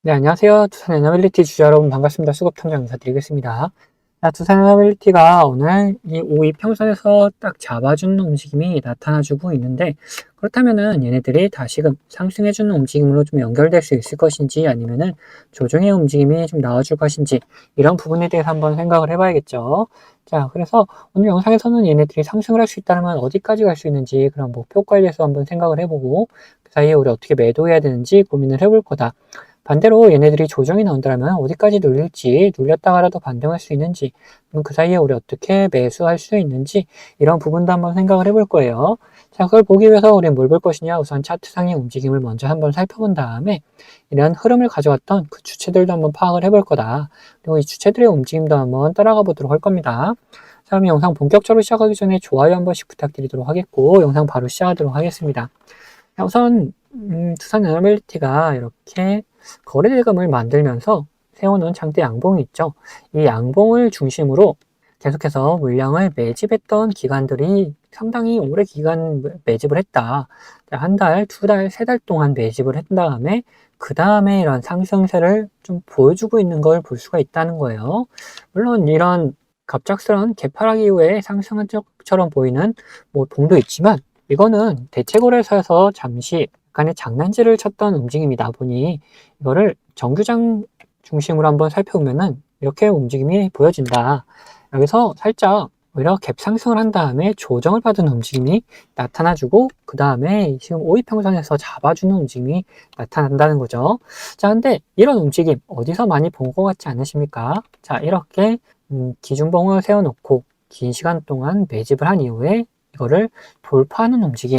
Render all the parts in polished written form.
네, 안녕하세요. 두산 에너빌리티 주주 여러분 반갑습니다. 수급탐정 인사드리겠습니다. 자, 두산 에너빌리티가 오늘 이 5이평선에서 딱 잡아주는 움직임이 나타나주고 있는데, 그렇다면은 얘네들이 다시금 상승해주는 움직임으로 좀 연결될 수 있을 것인지, 아니면은 조정의 움직임이 좀 나와줄 것인지, 이런 부분에 대해서 한번 생각을 해봐야겠죠. 자, 그래서 오늘 영상에서는 얘네들이 상승을 할 수 있다면 어디까지 갈 수 있는지 그런 목표 관리해서 한번 생각을 해보고, 그 사이에 우리 어떻게 매도해야 되는지 고민을 해볼 거다. 반대로 얘네들이 조정이 나온다면 어디까지 눌릴지, 눌렸다가라도 반등할 수 있는지, 그 사이에 우리 어떻게 매수할 수 있는지, 이런 부분도 한번 생각을 해볼 거예요. 자, 그걸 보기 위해서 우리는 뭘 볼 것이냐? 우선 차트상의 움직임을 먼저 한번 살펴본 다음에 이런 흐름을 가져왔던 그 주체들도 한번 파악을 해볼 거다. 그리고 이 주체들의 움직임도 한번 따라가 보도록 할 겁니다. 자, 그럼 영상 본격적으로 시작하기 전에 좋아요 한 번씩 부탁드리도록 하겠고, 영상 바로 시작하도록 하겠습니다. 자, 우선 두산 에너빌리티가 이렇게 거래대금을 만들면서 세워놓은 장대 양봉이 있죠. 이 양봉을 중심으로 계속해서 물량을 매집했던 기관들이 상당히 오래 기간 매집을 했다. 한 달, 두 달, 세 달 동안 매집을 한 다음에 그 다음에 이런 상승세를 좀 보여주고 있는 걸 볼 수가 있다는 거예요. 물론 이런 갑작스러운 개파락 이후에 상승한 것처럼 보이는 뭐 동도 있지만 이거는 대체거래소에서 잠시 약간의 장난질을 쳤던 움직임이다 보니 이거를 정규장 중심으로 한번 살펴보면은 이렇게 움직임이 보여진다. 여기서 살짝 오히려 갭 상승을 한 다음에 조정을 받은 움직임이 나타나주고 그 다음에 지금 5이평선에서 잡아주는 움직임이 나타난다는 거죠. 자, 근데 이런 움직임 어디서 많이 본 것 같지 않으십니까? 자, 이렇게 기준봉을 세워놓고 긴 시간 동안 매집을 한 이후에 이거를 돌파하는 움직임.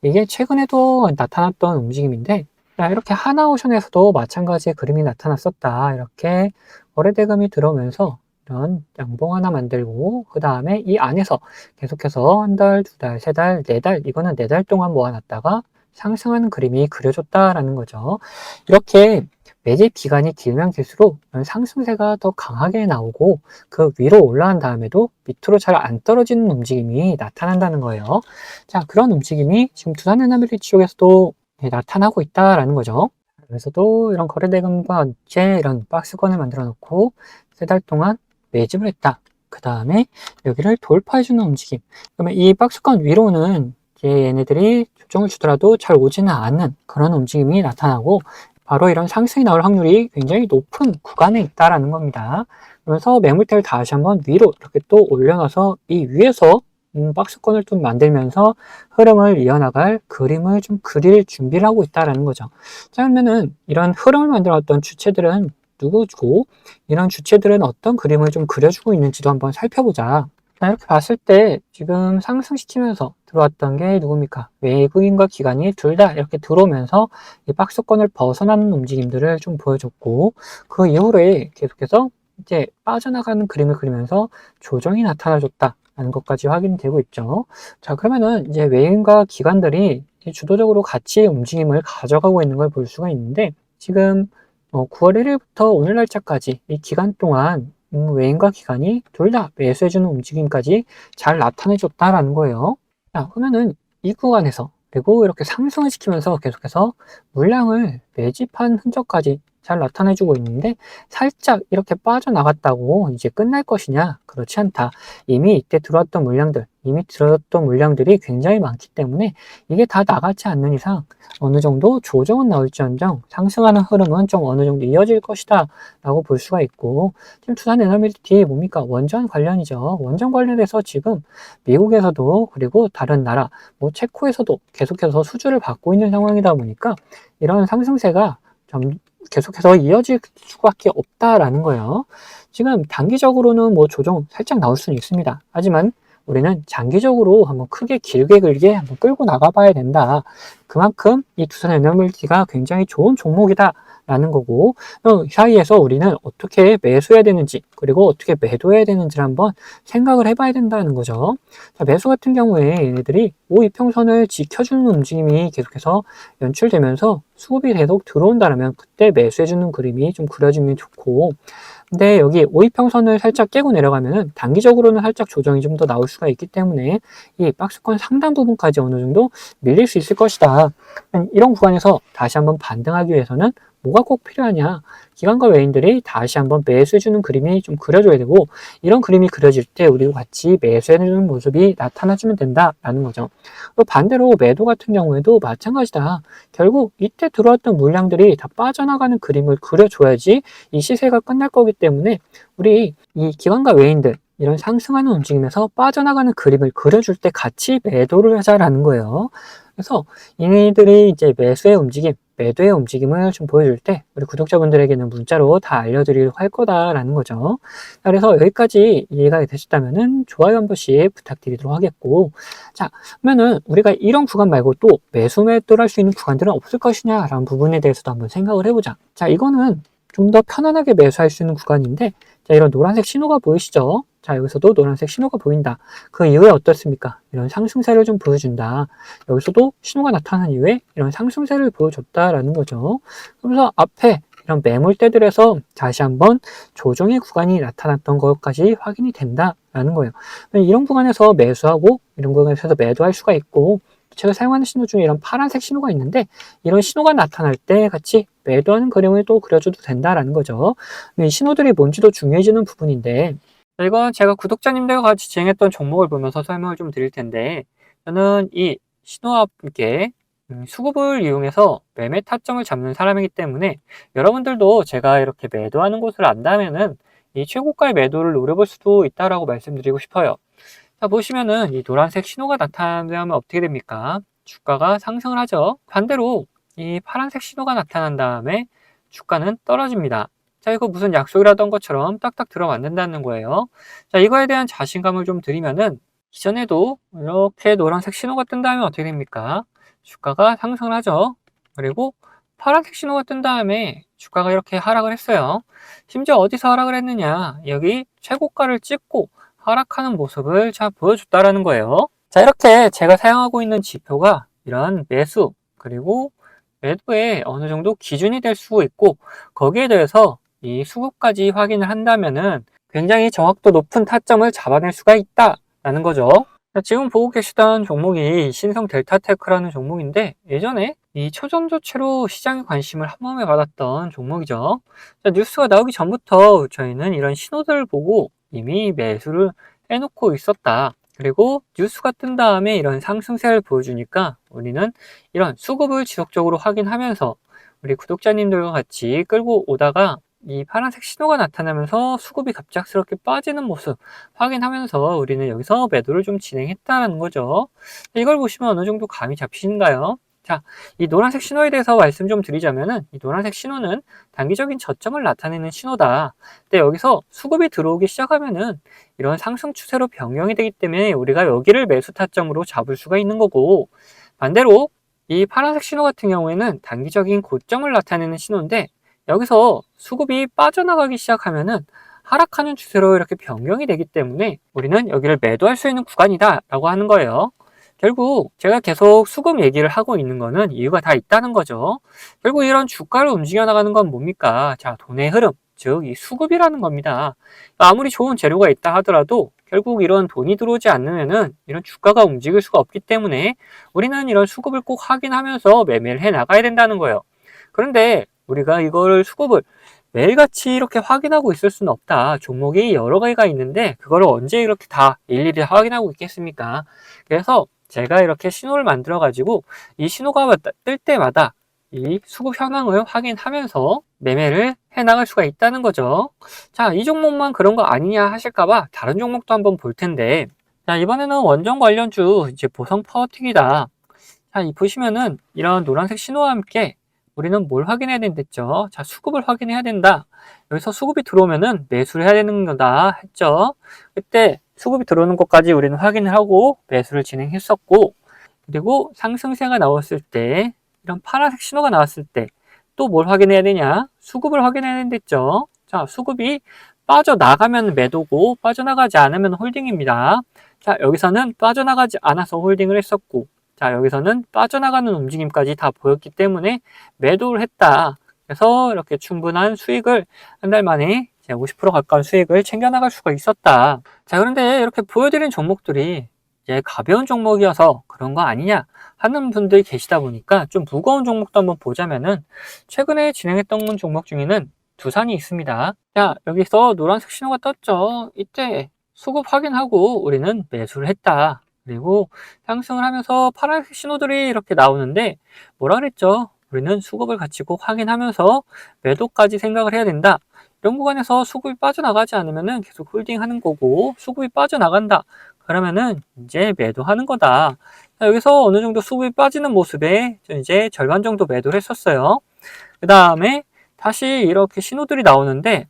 이게 최근에도 나타났던 움직임인데, 자, 이렇게 하나오션에서도 마찬가지의 그림이 나타났었다. 이렇게 거래대금이 들어오면서 이런 양봉 하나 만들고, 그 다음에 이 안에서 계속해서 한 달, 두 달, 세 달, 네 달, 이거는 네 달 동안 모아놨다가 상승하는 그림이 그려졌다라는 거죠. 이렇게 매집 기간이 길면 길수록 상승세가 더 강하게 나오고 그 위로 올라간 다음에도 밑으로 잘 안 떨어지는 움직임이 나타난다는 거예요. 자, 그런 움직임이 지금 두산에너빌리티 쪽에서도 나타나고 있다라는 거죠. 그래서도 이런 거래대금과 함께 이런 박스권을 만들어 놓고 세 달 동안 매집을 했다. 그 다음에 여기를 돌파해주는 움직임. 그러면 이 박스권 위로는 이제 얘네들이 조정을 주더라도 잘 오지는 않는 그런 움직임이 나타나고 바로 이런 상승이 나올 확률이 굉장히 높은 구간에 있다라는 겁니다. 그래서 매물대를 다시 한번 위로 이렇게 또 올려놔서 이 위에서 박스권을 좀 만들면서 흐름을 이어나갈 그림을 좀 그릴 준비를 하고 있다라는 거죠. 자, 그러면은 이런 흐름을 만들었던 주체들은 누구고 이런 주체들은 어떤 그림을 좀 그려주고 있는지도 한번 살펴보자. 자, 이렇게 봤을 때 지금 상승시키면서 들어왔던 게 누굽니까? 외국인과 기관이 둘 다 이렇게 들어오면서 이 박스권을 벗어나는 움직임들을 좀 보여줬고 그 이후에 계속해서 이제 빠져나가는 그림을 그리면서 조정이 나타나줬다라는 것까지 확인되고 있죠. 자, 그러면은 이제 외국인과 기관들이 주도적으로 같이 움직임을 가져가고 있는 걸 볼 수가 있는데 지금 9월 1일부터 오늘 날짜까지 이 기간 동안 외인과 기관이 둘 다 매수해주는 움직임까지 잘 나타내줬다라는 거예요. 자, 그러면은 이 구간에서 그리고 이렇게 상승을 시키면서 계속해서 물량을 매집한 흔적까지 잘 나타내주고 있는데 살짝 이렇게 빠져나갔다고 이제 끝날 것이냐? 그렇지 않다. 이미 이때 들어왔던 물량들, 이미 들어왔던 물량들이 굉장히 많기 때문에 이게 다 나가지 않는 이상 어느 정도 조정은 나올지언정 상승하는 흐름은 좀 어느 정도 이어질 것이다 라고 볼 수가 있고 지금 두산 에너빌리티 뭡니까? 원전 관련이죠. 원전 관련해서 지금 미국에서도 그리고 다른 나라 뭐 체코에서도 계속해서 수주를 받고 있는 상황이다 보니까 이런 상승세가 좀 계속해서 이어질 수밖에 없다라는 거예요. 지금 단기적으로는 뭐 조정 살짝 나올 수는 있습니다. 하지만 우리는 장기적으로 한번 크게 길게 한번 끌고 나가봐야 된다. 그만큼 이 두산 에너빌리티가 굉장히 좋은 종목이다. 라는 거고 사이에서 우리는 어떻게 매수해야 되는지 그리고 어떻게 매도해야 되는지를 한번 생각을 해봐야 된다는 거죠. 자, 매수 같은 경우에 얘네들이 5이평선을 지켜주는 움직임이 계속해서 연출되면서 수급이 계속 들어온다면 그때 매수해주는 그림이 좀 그려지면 좋고 근데 여기 5이평선을 살짝 깨고 내려가면은 단기적으로는 살짝 조정이 좀 더 나올 수가 있기 때문에 이 박스권 상단 부분까지 어느 정도 밀릴 수 있을 것이다. 이런 구간에서 다시 한번 반등하기 위해서는 뭐가 꼭 필요하냐? 기관과 외인들이 다시 한번 매수해주는 그림이 좀 그려줘야 되고, 이런 그림이 그려질 때 우리도 같이 매수해주는 모습이 나타나주면 된다라는 거죠. 또 반대로 매도 같은 경우에도 마찬가지다. 결국 이때 들어왔던 물량들이 다 빠져나가는 그림을 그려줘야지 이 시세가 끝날 거기 때문에 우리 이 기관과 외인들 이런 상승하는 움직임에서 빠져나가는 그림을 그려줄 때 같이 매도를 하자라는 거예요. 그래서 이들이 이제 매수의 움직임, 매도의 움직임을 좀 보여줄 때 우리 구독자분들에게는 문자로 다 알려드리려고 할 거다라는 거죠. 그래서 여기까지 이해가 되셨다면 좋아요 한 번씩 부탁드리도록 하겠고, 자, 그러면은 우리가 이런 구간 말고 또 매수 매도를 할 수 있는 구간들은 없을 것이냐라는 부분에 대해서도 한번 생각을 해보자. 자, 이거는 좀 더 편안하게 매수할 수 있는 구간인데, 자, 이런 노란색 신호가 보이시죠? 자, 여기서도 노란색 신호가 보인다. 그 이후에 어떻습니까? 이런 상승세를 좀 보여준다. 여기서도 신호가 나타난 이후에 이런 상승세를 보여줬다라는 거죠. 그래서 앞에 이런 매물대들에서 다시 한번 조정의 구간이 나타났던 것까지 확인이 된다라는 거예요. 이런 구간에서 매수하고 이런 구간에서 매도할 수가 있고, 제가 사용하는 신호 중에 이런 파란색 신호가 있는데, 이런 신호가 나타날 때 같이 매도하는 그림을 또 그려줘도 된다라는 거죠. 이 신호들이 뭔지도 중요해지는 부분인데, 이건 제가 구독자님들과 같이 진행했던 종목을 보면서 설명을 좀 드릴 텐데, 저는 이 신호와 함께 수급을 이용해서 매매 타점을 잡는 사람이기 때문에 여러분들도 제가 이렇게 매도하는 곳을 안다면은 이 최고가의 매도를 노려볼 수도 있다라고 말씀드리고 싶어요. 자, 보시면은 이 노란색 신호가 나타나면 어떻게 됩니까? 주가가 상승을 하죠. 반대로 이 파란색 신호가 나타난 다음에 주가는 떨어집니다. 자, 이거 무슨 약속이라던 것처럼 딱딱 들어맞는다는 거예요. 자, 이거에 대한 자신감을 좀 드리면은 이전에도 이렇게 노란색 신호가 뜬 다음에 어떻게 됩니까? 주가가 상승을 하죠. 그리고 파란색 신호가 뜬 다음에 주가가 이렇게 하락을 했어요. 심지어 어디서 하락을 했느냐? 여기 최고가를 찍고 하락하는 모습을 잘 보여줬다라는 거예요. 자, 이렇게 제가 사용하고 있는 지표가 이런 매수 그리고 매도에 어느 정도 기준이 될 수 있고, 거기에 대해서 이 수급까지 확인을 한다면은 굉장히 정확도 높은 타점을 잡아낼 수가 있다라는 거죠. 자, 지금 보고 계시던 종목이 신성 델타테크라는 종목인데, 예전에 이 초전도체로 시장의 관심을 한 몸에 받았던 종목이죠. 자, 뉴스가 나오기 전부터 저희는 이런 신호들을 보고 이미 매수를 해놓고 있었다. 그리고 뉴스가 뜬 다음에 이런 상승세를 보여주니까 우리는 이런 수급을 지속적으로 확인하면서 우리 구독자님들과 같이 끌고 오다가 이 파란색 신호가 나타나면서 수급이 갑작스럽게 빠지는 모습 확인하면서 우리는 여기서 매도를 좀 진행했다는 거죠. 이걸 보시면 어느 정도 감이 잡히신가요? 자, 이 노란색 신호에 대해서 말씀 좀 드리자면은, 이 노란색 신호는 단기적인 저점을 나타내는 신호다. 근데 여기서 수급이 들어오기 시작하면은 이런 상승 추세로 변경이 되기 때문에 우리가 여기를 매수 타점으로 잡을 수가 있는 거고, 반대로 이 파란색 신호 같은 경우에는 단기적인 고점을 나타내는 신호인데, 여기서 수급이 빠져나가기 시작하면은 하락하는 추세로 이렇게 변경이 되기 때문에 우리는 여기를 매도할 수 있는 구간이다 라고 하는 거예요. 결국 제가 계속 수급 얘기를 하고 있는 거는 이유가 다 있다는 거죠. 결국 이런 주가를 움직여 나가는 건 뭡니까? 자, 돈의 흐름, 즉 이 수급이라는 겁니다. 아무리 좋은 재료가 있다 하더라도 결국 이런 돈이 들어오지 않으면은 이런 주가가 움직일 수가 없기 때문에 우리는 이런 수급을 꼭 확인하면서 매매를 해 나가야 된다는 거예요. 그런데 우리가 이거를 수급을 매일같이 이렇게 확인하고 있을 수는 없다. 종목이 여러 가지가 있는데 그거를 언제 이렇게 다 일일이 확인하고 있겠습니까? 그래서 제가 이렇게 신호를 만들어 가지고 이 신호가 뜰 때마다 이 수급 현황을 확인하면서 매매를 해 나갈 수가 있다는 거죠. 자, 이 종목만 그런 거 아니냐 하실까봐 다른 종목도 한번 볼 텐데, 자, 이번에는 원전 관련주 이제 보성 파워틱이다. 자, 이 보시면은 이런 노란색 신호와 함께 우리는 뭘 확인해야 된댔죠? 자, 수급을 확인해야 된다. 여기서 수급이 들어오면은 매수를 해야 되는 거다 했죠. 그때 수급이 들어오는 것까지 우리는 확인을 하고 매수를 진행했었고, 그리고 상승세가 나왔을 때 이런 파란색 신호가 나왔을 때 또 뭘 확인해야 되냐? 수급을 확인해야 된댔죠. 자, 수급이 빠져나가면 매도고 빠져나가지 않으면 홀딩입니다. 자, 여기서는 빠져나가지 않아서 홀딩을 했었고, 자, 여기서는 빠져나가는 움직임까지 다 보였기 때문에 매도를 했다. 그래서 이렇게 충분한 수익을 한 달 만에 50% 가까운 수익을 챙겨나갈 수가 있었다. 자, 그런데 이렇게 보여드린 종목들이 이제 가벼운 종목이어서 그런 거 아니냐 하는 분들이 계시다 보니까 좀 무거운 종목도 한번 보자면은 최근에 진행했던 종목 중에는 두산이 있습니다. 자, 여기서 노란색 신호가 떴죠. 이때 수급 확인하고 우리는 매수를 했다. 그리고 상승을 하면서 파란색 신호들이 이렇게 나오는데 뭐라 그랬죠? 우리는 수급을 같이 꼭 확인하면서 매도까지 생각을 해야 된다. 이런 구간에서 수급이 빠져나가지 않으면은 계속 홀딩하는 거고, 수급이 빠져나간다. 그러면은 이제 매도하는 거다. 자, 여기서 어느 정도 수급이 빠지는 모습에 이제 절반 정도 매도를 했었어요. 그 다음에 다시 이렇게 신호들이 나오는데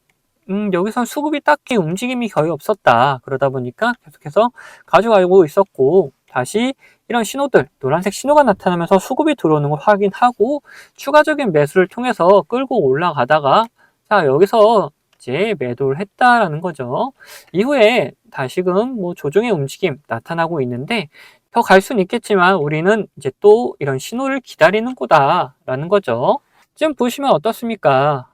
여기선 수급이 딱히 움직임이 거의 없었다. 그러다 보니까 계속해서 가져가고 있었고, 다시 이런 신호들, 노란색 신호가 나타나면서 수급이 들어오는 걸 확인하고 추가적인 매수를 통해서 끌고 올라가다가, 자, 여기서 이제 매도를 했다라는 거죠. 이후에 다시금 뭐 조정의 움직임 나타나고 있는데, 더 갈 수는 있겠지만 우리는 이제 또 이런 신호를 기다리는 거다라는 거죠. 지금 보시면 어떻습니까?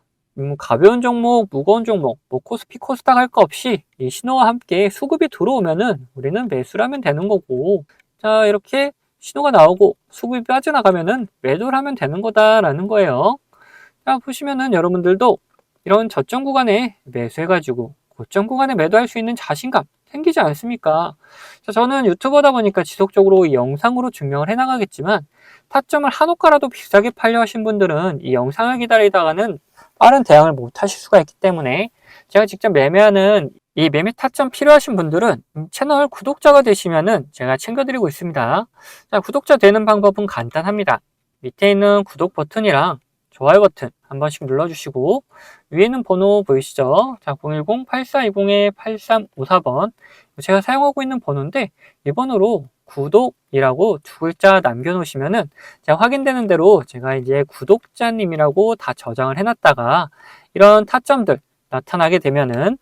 가벼운 종목, 무거운 종목, 뭐 코스피, 코스닥 할 거 없이 이 신호와 함께 수급이 들어오면은 우리는 매수를 하면 되는 거고, 자, 이렇게 신호가 나오고 수급이 빠져나가면은 매도를 하면 되는 거다라는 거예요. 자, 보시면은 여러분들도 이런 저점 구간에 매수해가지고 고점 구간에 매도할 수 있는 자신감 생기지 않습니까? 자, 저는 유튜버다 보니까 지속적으로 이 영상으로 증명을 해나가겠지만, 타점을 한 호가라도 비싸게 팔려 하신 분들은 이 영상을 기다리다가는 빠른 대응을 못 하실 수가 있기 때문에, 제가 직접 매매하는 이 매매 타점 필요하신 분들은 채널 구독자가 되시면은 제가 챙겨드리고 있습니다. 자, 구독자 되는 방법은 간단합니다. 밑에 있는 구독 버튼이랑 좋아요 버튼 한 번씩 눌러주시고, 위에는 번호 보이시죠? 자, 010-8420-8354번 제가 사용하고 있는 번호인데, 이 번호로 구독이라고 두 글자 남겨놓으시면은 제가 확인되는 대로 제가 이제 구독자님이라고 다 저장을 해놨다가 이런 타점들 나타나게 되면은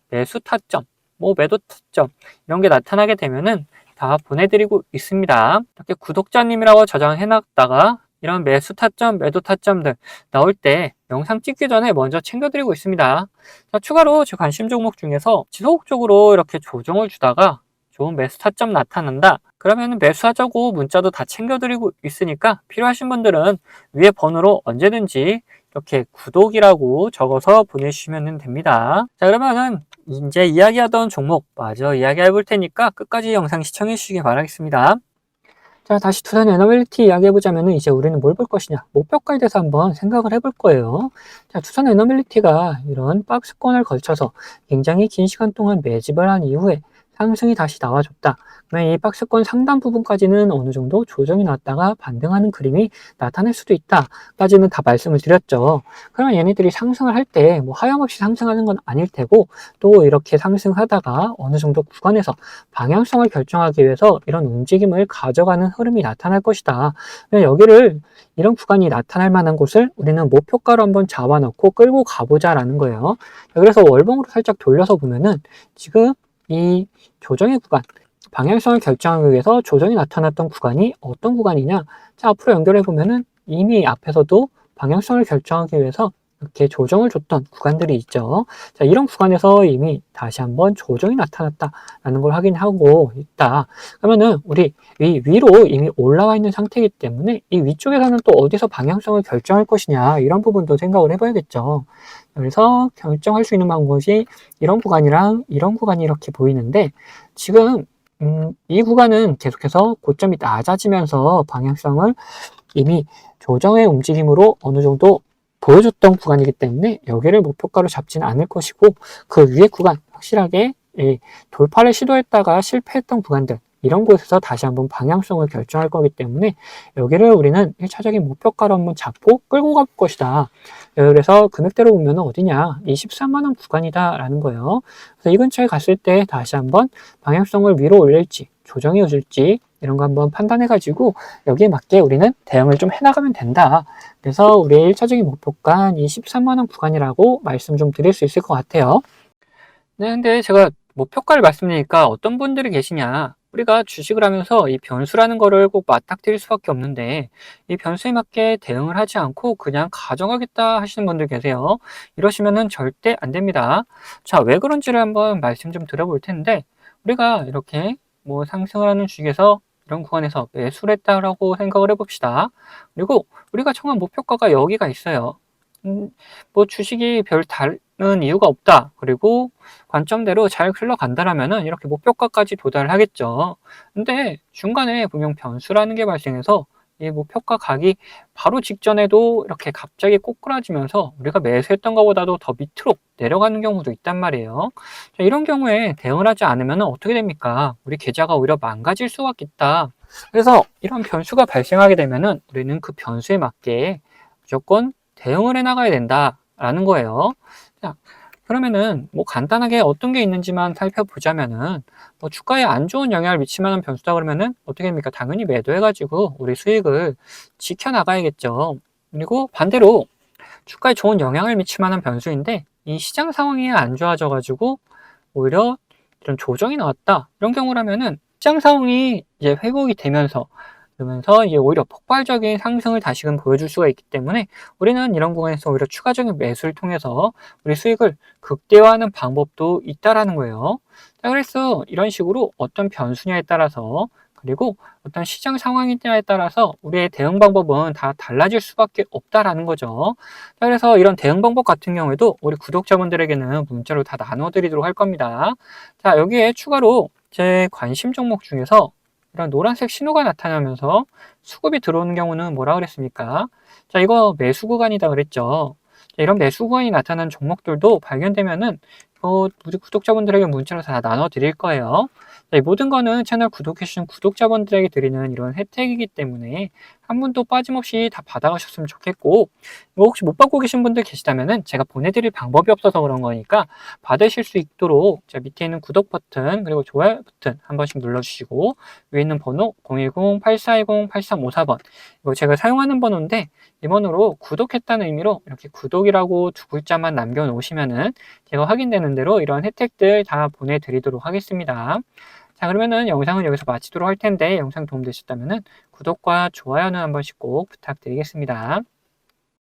매수 타점, 뭐 매도 타점 이런 게 나타나게 되면은 다 보내드리고 있습니다. 이렇게 구독자님이라고 저장을 해놨다가 이런 매수 타점, 매도 타점들 나올 때 영상 찍기 전에 먼저 챙겨드리고 있습니다. 자, 추가로 제 관심 종목 중에서 지속적으로 이렇게 조정을 주다가 좋은 매수 타점 나타난다. 그러면 매수하자고 문자도 다 챙겨드리고 있으니까 필요하신 분들은 위에 번호로 언제든지 이렇게 구독이라고 적어서 보내주시면 됩니다. 자, 그러면은 이제 이야기하던 종목 마저 이야기해 볼 테니까 끝까지 영상 시청해 주시기 바라겠습니다. 자, 다시 두산 에너빌리티 이야기해보자면 이제 우리는 뭘 볼 것이냐, 목표가에 대해서 한번 생각을 해볼 거예요. 자, 두산 에너빌리티가 이런 박스권을 걸쳐서 굉장히 긴 시간 동안 매집을 한 이후에 상승이 다시 나와줬다. 그러면 이 박스권 상단 부분까지는 어느 정도 조정이 나왔다가 반등하는 그림이 나타날 수도 있다까지는 다 말씀을 드렸죠. 그러면 얘네들이 상승을 할 때 뭐 하염없이 상승하는 건 아닐 테고, 또 이렇게 상승하다가 어느 정도 구간에서 방향성을 결정하기 위해서 이런 움직임을 가져가는 흐름이 나타날 것이다. 여기를 이런 구간이 나타날 만한 곳을 우리는 목표가로 한번 잡아놓고 끌고 가보자라는 거예요. 그래서 월봉으로 살짝 돌려서 보면은 지금 이 조정의 구간, 방향성을 결정하기 위해서 조정이 나타났던 구간이 어떤 구간이냐? 자, 앞으로 연결해 보면은 이미 앞에서도 방향성을 결정하기 위해서 이렇게 조정을 줬던 구간들이 있죠. 자, 이런 구간에서 이미 다시 한번 조정이 나타났다라는 걸 확인하고 있다. 그러면은 우리 위로 이미 올라와 있는 상태이기 때문에 이 위쪽에서는 또 어디서 방향성을 결정할 것이냐, 이런 부분도 생각을 해봐야겠죠. 그래서 결정할 수 있는 방법이 이런 구간이랑 이런 구간이 이렇게 보이는데, 지금 이 구간은 계속해서 고점이 낮아지면서 방향성을 이미 조정의 움직임으로 어느 정도 보여줬던 구간이기 때문에 여기를 목표가로 잡지는 않을 것이고, 그 위에 구간 확실하게 돌파를 시도했다가 실패했던 구간들, 이런 곳에서 다시 한번 방향성을 결정할 거기 때문에 여기를 우리는 1차적인 목표가로 한번 잡고 끌고 갈 것이다. 그래서 금액대로 보면 어디냐, 23만원 구간이다 라는 거예요. 그래서 이 근처에 갔을 때 다시 한번 방향성을 위로 올릴지 조정이 오질지 이런 거 한번 판단해 가지고 여기에 맞게 우리는 대응을 좀 해나가면 된다. 그래서 우리의 1차적인 목표가 23만원 구간이라고 말씀 좀 드릴 수 있을 것 같아요. 네, 근데 제가 목표가를 말씀드리니까 어떤 분들이 계시냐, 우리가 주식을 하면서 이 변수라는 거를 꼭 맞닥뜨릴 수밖에 없는데 이 변수에 맞게 대응을 하지 않고 그냥 가져가겠다 하시는 분들 계세요. 이러시면은 절대 안 됩니다. 자, 왜 그런지를 한번 말씀 좀 드려볼 텐데, 우리가 이렇게 뭐 상승을 하는 주식에서 이런 구간에서 매수를 했다라고 생각을 해봅시다. 그리고 우리가 정한 목표가가 여기가 있어요. 뭐 주식이 별 다른 이유가 없다. 그리고 관점대로 잘 흘러간다라면은 이렇게 목표가까지 도달을 하겠죠. 근데 중간에 분명 변수라는 게 발생해서 이 목표가 가기 바로 직전에도 이렇게 갑자기 꼬꾸라지면서 우리가 매수했던 것보다도 더 밑으로 내려가는 경우도 있단 말이에요. 자, 이런 경우에 대응을 하지 않으면 어떻게 됩니까? 우리 계좌가 오히려 망가질 수밖에 있다. 그래서 이런 변수가 발생하게 되면은 우리는 그 변수에 맞게 무조건 대응을 해 나가야 된다라는 거예요. 자, 그러면은 뭐 간단하게 어떤 게 있는지만 살펴보자면은 뭐 주가에 안 좋은 영향을 미칠 만한 변수다 그러면은 어떻게 됩니까? 당연히 매도해가지고 우리 수익을 지켜나가야겠죠. 그리고 반대로 주가에 좋은 영향을 미칠 만한 변수인데 이 시장 상황이 안 좋아져가지고 오히려 이런 조정이 나왔다. 이런 경우라면은 시장 상황이 이제 회복이 되면서 그러면서 이제 오히려 폭발적인 상승을 다시금 보여줄 수가 있기 때문에 우리는 이런 구간에서 오히려 추가적인 매수를 통해서 우리 수익을 극대화하는 방법도 있다라는 거예요. 자, 그래서 이런 식으로 어떤 변수냐에 따라서 그리고 어떤 시장 상황이냐에 따라서 우리의 대응 방법은 다 달라질 수밖에 없다라는 거죠. 자, 그래서 이런 대응 방법 같은 경우에도 우리 구독자분들에게는 문자로 다 나눠드리도록 할 겁니다. 자, 여기에 추가로 제 관심 종목 중에서 이런 노란색 신호가 나타나면서 수급이 들어오는 경우는 뭐라 그랬습니까? 자, 이거 매수 구간이다 그랬죠. 자, 이런 매수 구간이 나타난 종목들도 발견되면은 우리 구독자분들에게 문자로 다 나눠 드릴 거예요. 자, 이 모든 거는 채널 구독해주신 구독자분들에게 드리는 이런 혜택이기 때문에 한 분도 빠짐없이 다 받아가셨으면 좋겠고, 이거 혹시 못 받고 계신 분들 계시다면은 제가 보내드릴 방법이 없어서 그런 거니까 받으실 수 있도록 자, 밑에 있는 구독 버튼 그리고 좋아요 버튼 한 번씩 눌러주시고 위에 있는 번호 010-8410-8354번 이거 제가 사용하는 번호인데 이 번호로 구독했다는 의미로 이렇게 구독이라고 두 글자만 남겨놓으시면은 제가 확인되는 대로 이런 혜택들 다 보내드리도록 하겠습니다. 자, 그러면은 영상은 여기서 마치도록 할 텐데 영상 도움되셨다면은 구독과 좋아요는 한 번씩 꼭 부탁드리겠습니다.